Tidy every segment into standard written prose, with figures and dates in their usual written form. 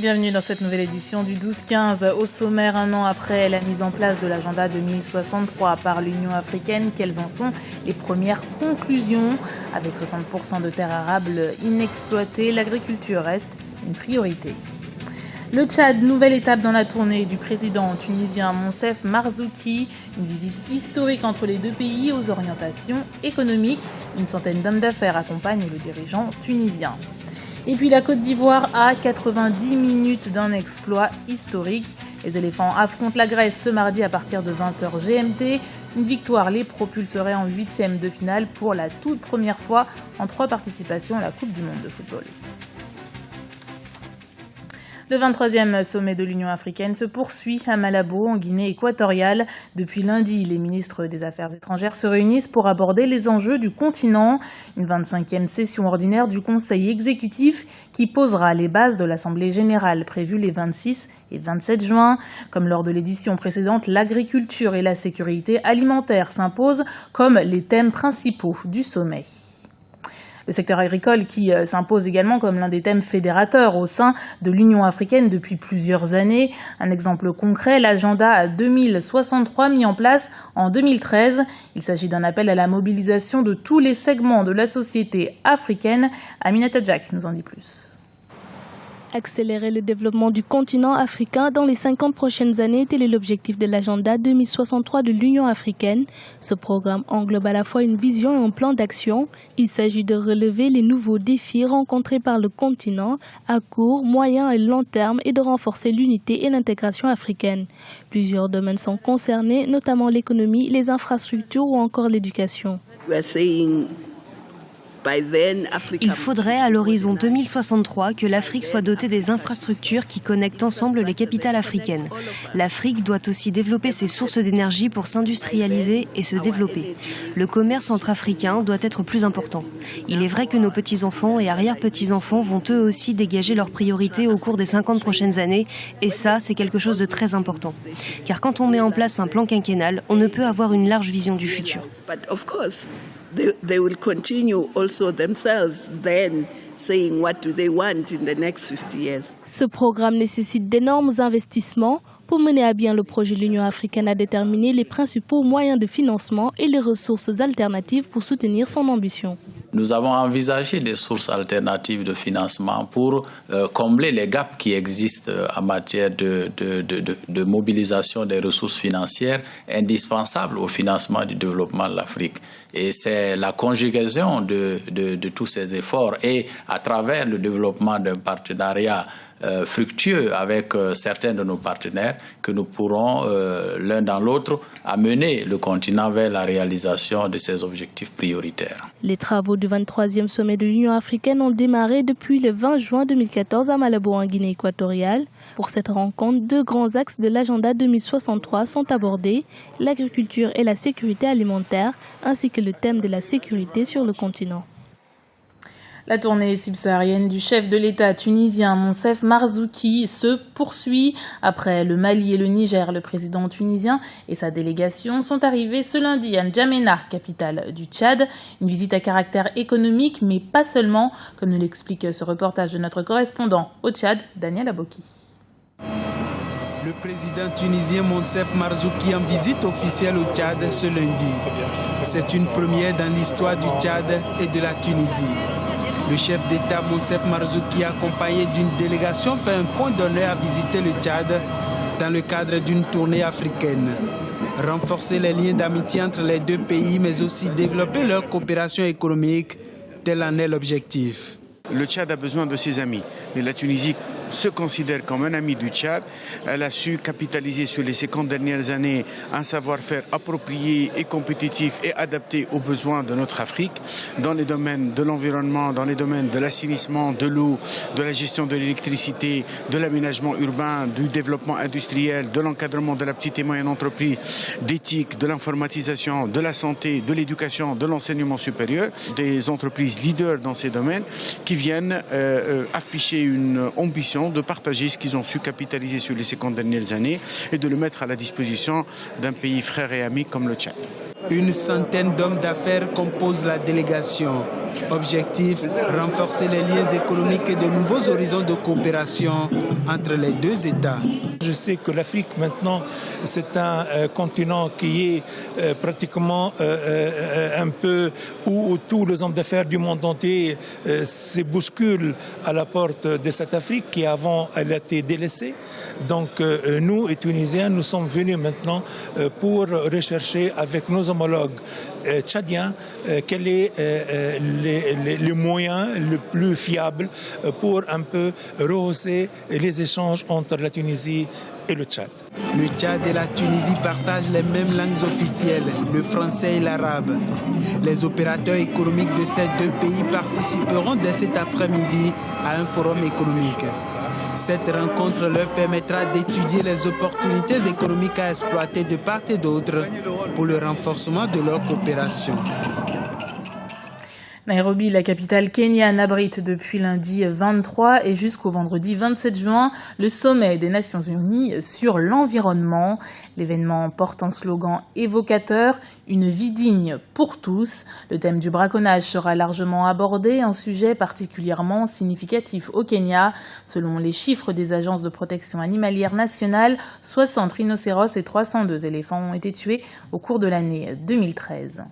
Bienvenue dans cette nouvelle édition du 12-15. Au sommaire, un an après la mise en place de l'agenda 2063 par l'Union africaine, quelles en sont les premières conclusions? Avec 60% de terres arables inexploitées, l'agriculture reste une priorité. Le Tchad, nouvelle étape dans la tournée du président tunisien Monsef Marzouki. Une visite historique entre les deux pays aux orientations économiques. Une centaine d'hommes d'affaires accompagnent le dirigeant tunisien. Et puis la Côte d'Ivoire à 90 minutes d'un exploit historique. Les éléphants affrontent la Grèce ce mardi à partir de 20h GMT. Une victoire les propulserait en 8e de finale pour la toute première fois en 3 participations à la Coupe du monde de football. Le 23e sommet de l'Union africaine se poursuit à Malabo, en Guinée équatoriale. Depuis lundi, les ministres des Affaires étrangères se réunissent pour aborder les enjeux du continent. Une 25e session ordinaire du Conseil exécutif qui posera les bases de l'Assemblée générale prévue les 26 et 27 juin. Comme lors de l'édition précédente, l'agriculture et la sécurité alimentaire s'imposent comme les thèmes principaux du sommet. Le secteur agricole qui s'impose également comme l'un des thèmes fédérateurs au sein de l'Union africaine depuis plusieurs années. Un exemple concret, l'agenda 2063 mis en place en 2013. Il s'agit d'un appel à la mobilisation de tous les segments de la société africaine. Aminata Jack nous en dit plus. Accélérer le développement du continent africain dans les 50 prochaines années, tel est l'objectif de l'agenda 2063 de l'Union africaine. Ce programme englobe à la fois une vision et un plan d'action. Il s'agit de relever les nouveaux défis rencontrés par le continent à court, moyen et long terme et de renforcer l'unité et l'intégration africaine. Plusieurs domaines sont concernés, notamment l'économie, les infrastructures ou encore l'éducation. Il faudrait à l'horizon 2063 que l'Afrique soit dotée des infrastructures qui connectent ensemble les capitales africaines. L'Afrique doit aussi développer ses sources d'énergie pour s'industrialiser et se développer. Le commerce entre Africains doit être plus important. Il est vrai que nos petits-enfants et arrière-petits-enfants vont eux aussi dégager leurs priorités au cours des 50 prochaines années et ça, c'est quelque chose de très important. Car quand on met en place un plan quinquennal, on ne peut avoir une large vision du futur. They will continue also themselves then saying what do they want in the next 50 years. Ce programme nécessite d'énormes investissements. Pour mener à bien le projet, l'Union africaine a déterminé les principaux moyens de financement et les ressources alternatives pour soutenir son ambition. Nous avons envisagé des sources alternatives de financement pour combler les gaps qui existent en matière de mobilisation des ressources financières indispensables au financement du développement de l'Afrique. Et c'est la conjugaison de tous ces efforts et à travers le développement d'un partenariat fructueux avec certains de nos partenaires que nous pourrons l'un dans l'autre amener le continent vers la réalisation de ses objectifs prioritaires. Les travaux du 23e sommet de l'Union africaine ont démarré depuis le 20 juin 2014 à Malabo en Guinée équatoriale. Pour cette rencontre, 2 grands axes de l'agenda 2063 sont abordés, l'agriculture et la sécurité alimentaire, ainsi que le thème de la sécurité sur le continent. La tournée subsaharienne du chef de l'État tunisien Monsef Marzouki se poursuit. Après le Mali et le Niger, le président tunisien et sa délégation sont arrivés ce lundi à N'Djamena, capitale du Tchad. Une visite à caractère économique, mais pas seulement, comme nous l'explique ce reportage de notre correspondant au Tchad, Daniel Aboki. Le président tunisien Monsef Marzouki en visite officielle au Tchad ce lundi. C'est une première dans l'histoire du Tchad et de la Tunisie. Le chef d'État Monsef Marzouki, accompagné d'une délégation, fait un point d'honneur à visiter le Tchad dans le cadre d'une tournée africaine. Renforcer les liens d'amitié entre les deux pays, mais aussi développer leur coopération économique, tel en est l'objectif. Le Tchad a besoin de ses amis, mais la Tunisie se considère comme un ami du Tchad. Elle a su capitaliser sur les 50 dernières années un savoir-faire approprié et compétitif et adapté aux besoins de notre Afrique dans les domaines de l'environnement, dans les domaines de l'assainissement, de l'eau, de la gestion de l'électricité, de l'aménagement urbain, du développement industriel, de l'encadrement de la petite et moyenne entreprise, d'éthique, de l'informatisation, de la santé, de l'éducation, de l'enseignement supérieur. Des entreprises leaders dans ces domaines qui viennent afficher une ambition de partager ce qu'ils ont su capitaliser sur les 50 dernières années et de le mettre à la disposition d'un pays frère et ami comme le Tchad. Une centaine d'hommes d'affaires composent la délégation. Objectif, renforcer les liens économiques et de nouveaux horizons de coopération entre les deux États. Je sais que l'Afrique maintenant, c'est un continent qui est pratiquement un peu où tous les hommes d'affaires du monde entier se bousculent à la porte de cette Afrique qui avant elle a été délaissée. Donc nous, les Tunisiens, nous sommes venus maintenant pour rechercher avec nos homologues tchadiens quel est le moyen le plus fiable pour un peu rehausser les échanges entre la Tunisie et le Tchad. Le Tchad et la Tunisie partagent les mêmes langues officielles, le français et l'arabe. Les opérateurs économiques de ces deux pays participeront dès cet après-midi à un forum économique. Cette rencontre leur permettra d'étudier les opportunités économiques à exploiter de part et d'autre pour le renforcement de leur coopération. Nairobi, la capitale kenyane, abrite depuis lundi 23 et jusqu'au vendredi 27 juin le sommet des Nations Unies sur l'environnement. L'événement porte un slogan évocateur, une vie digne pour tous. Le thème du braconnage sera largement abordé, un sujet particulièrement significatif au Kenya. Selon les chiffres des agences de protection animalière nationale, 60 rhinocéros et 302 éléphants ont été tués au cours de l'année 2013.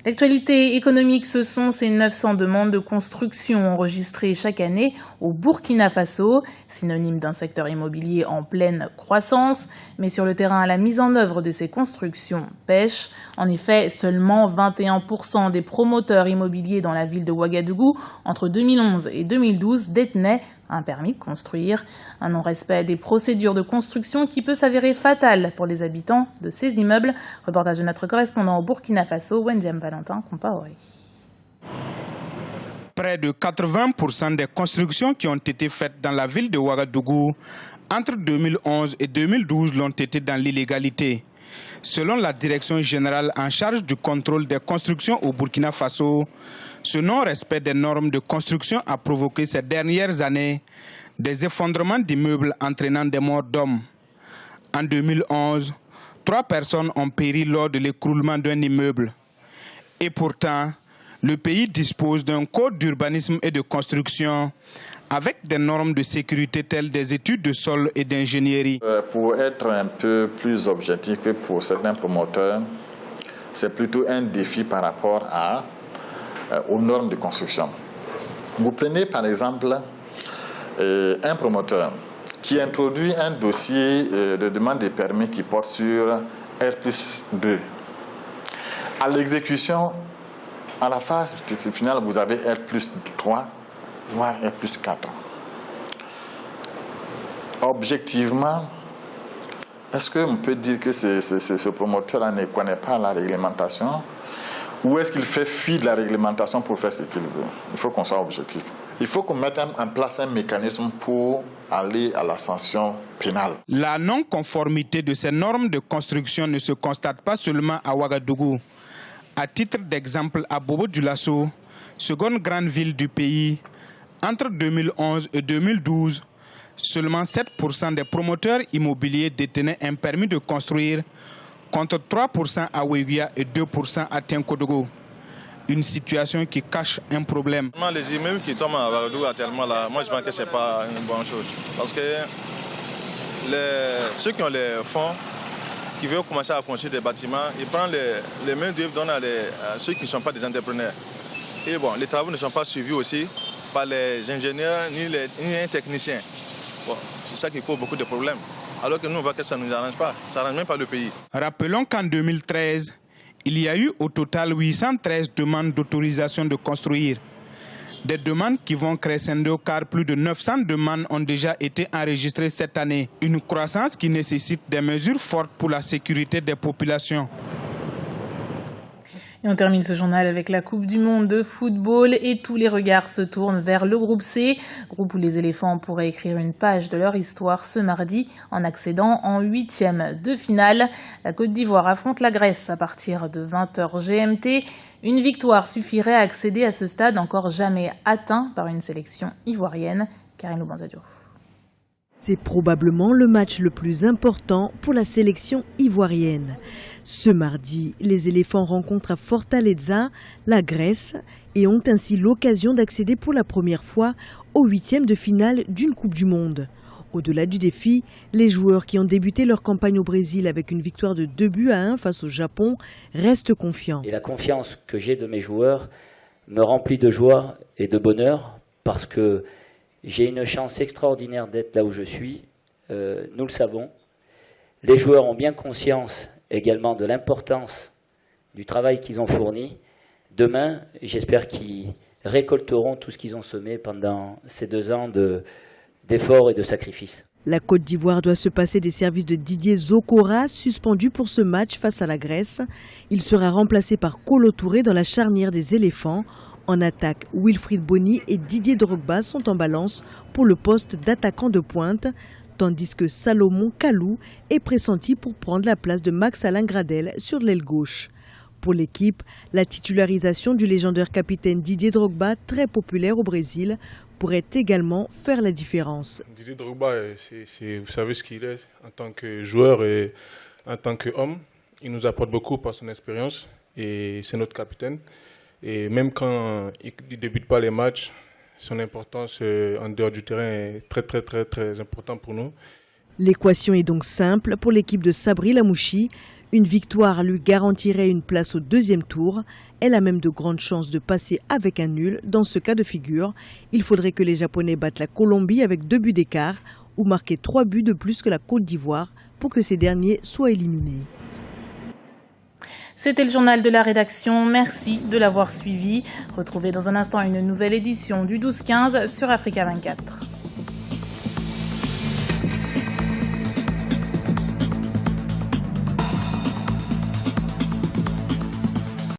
L'actualité économique, ce sont ces 900 demandes de construction enregistrées chaque année au Burkina Faso, synonyme d'un secteur immobilier en pleine croissance. Mais sur le terrain, la mise en œuvre de ces constructions pêche. En effet, seulement 21% des promoteurs immobiliers dans la ville de Ouagadougou entre 2011 et 2012 détenaient un permis de construire. Un non-respect des procédures de construction qui peut s'avérer fatal pour les habitants de ces immeubles. Reportage de notre correspondant au Burkina Faso, Wendiam Valentin Compaoré. Près de 80% des constructions qui ont été faites dans la ville de Ouagadougou entre 2011 et 2012 l'ont été dans l'illégalité. Selon la direction générale en charge du contrôle des constructions au Burkina Faso, ce non-respect des normes de construction a provoqué ces dernières années des effondrements d'immeubles entraînant des morts d'hommes. En 2011, 3 personnes ont péri lors de l'écroulement d'un immeuble. Et pourtant, le pays dispose d'un code d'urbanisme et de construction avec des normes de sécurité telles des études de sol et d'ingénierie. Pour être un peu plus objectif pour certains promoteurs, c'est plutôt un défi par rapport aux normes de construction. Vous prenez par exemple un promoteur qui introduit un dossier de demande de permis qui porte sur R+2. À l'exécution, à la phase finale, vous avez R+3, voire R+4. Objectivement, est-ce qu'on peut dire que ce promoteur-là ne connaît pas la réglementation ou est-ce qu'il fait fi de la réglementation pour faire ce qu'il veut? Il faut qu'on soit objectif. Il faut qu'on mette en place un mécanisme pour aller à la sanction pénale. La non-conformité de ces normes de construction ne se constate pas seulement à Ouagadougou. À titre d'exemple, à Bobo-Dioulasso, seconde grande ville du pays, entre 2011 et 2012, seulement 7% des promoteurs immobiliers détenaient un permis de construire, contre 3% à Ouévia et 2% à Tinkodogo. Une situation qui cache un problème. Les immeubles qui tombent à Ouagadougou actuellement, là, moi je pense que ce n'est pas une bonne chose. Parce que ceux qui ont les fonds, qui veulent commencer à construire des bâtiments, ils prennent les mains d'œuvre donnent à ceux qui ne sont pas des entrepreneurs. Et bon, les travaux ne sont pas suivis aussi par les ingénieurs ni les techniciens. Bon, c'est ça qui cause beaucoup de problèmes. Alors que nous, on voit que ça ne nous arrange pas. Ça n'arrange même pas le pays. Rappelons qu'en 2013, il y a eu au total 813 demandes d'autorisation de construire. Des demandes qui vont crescendo car plus de 900 demandes ont déjà été enregistrées cette année. Une croissance qui nécessite des mesures fortes pour la sécurité des populations. Et on termine ce journal avec la Coupe du Monde de football et tous les regards se tournent vers le groupe C, groupe où les éléphants pourraient écrire une page de leur histoire ce mardi en accédant en 8e de finale. La Côte d'Ivoire affronte la Grèce à partir de 20h GMT. Une victoire suffirait à accéder à ce stade encore jamais atteint par une sélection ivoirienne. Karine Loubanza-Diouf. C'est probablement le match le plus important pour la sélection ivoirienne. Ce mardi, les éléphants rencontrent à Fortaleza la Grèce et ont ainsi l'occasion d'accéder pour la première fois au 8e de finale d'une Coupe du Monde. Au-delà du défi, les joueurs qui ont débuté leur campagne au Brésil avec une victoire de 2-1 face au Japon restent confiants. Et la confiance que j'ai de mes joueurs me remplit de joie et de bonheur parce que j'ai une chance extraordinaire d'être là où je suis. Nous le savons. Les joueurs ont bien conscience également de l'importance du travail qu'ils ont fourni. Demain, j'espère qu'ils récolteront tout ce qu'ils ont semé pendant ces 2 ans d'efforts et de sacrifices. La Côte d'Ivoire doit se passer des services de Didier Zokora, suspendu pour ce match face à la Grèce. Il sera remplacé par Kolo Touré dans la charnière des éléphants. En attaque, Wilfried Bony et Didier Drogba sont en balance pour le poste d'attaquant de pointe, tandis que Salomon Kalou est pressenti pour prendre la place de Max-Alain Gradel sur l'aile gauche. Pour l'équipe, la titularisation du légendaire capitaine Didier Drogba, très populaire au Brésil, pourrait également faire la différence. Didier Drogba, vous savez ce qu'il est en tant que joueur et en tant qu'homme. Il nous apporte beaucoup par son expérience et c'est notre capitaine. Et même quand il ne débute pas les matchs, son importance en dehors du terrain est très importante pour nous. L'équation est donc simple pour l'équipe de Sabri Lamouchi. Une victoire lui garantirait une place au 2e tour. Elle a même de grandes chances de passer avec un nul. Dans ce cas de figure, il faudrait que les Japonais battent la Colombie avec 2 buts d'écart ou marquer 3 buts de plus que la Côte d'Ivoire pour que ces derniers soient éliminés. C'était le journal de la rédaction. Merci de l'avoir suivi. Retrouvez dans un instant une nouvelle édition du 12-15 sur Africa 24.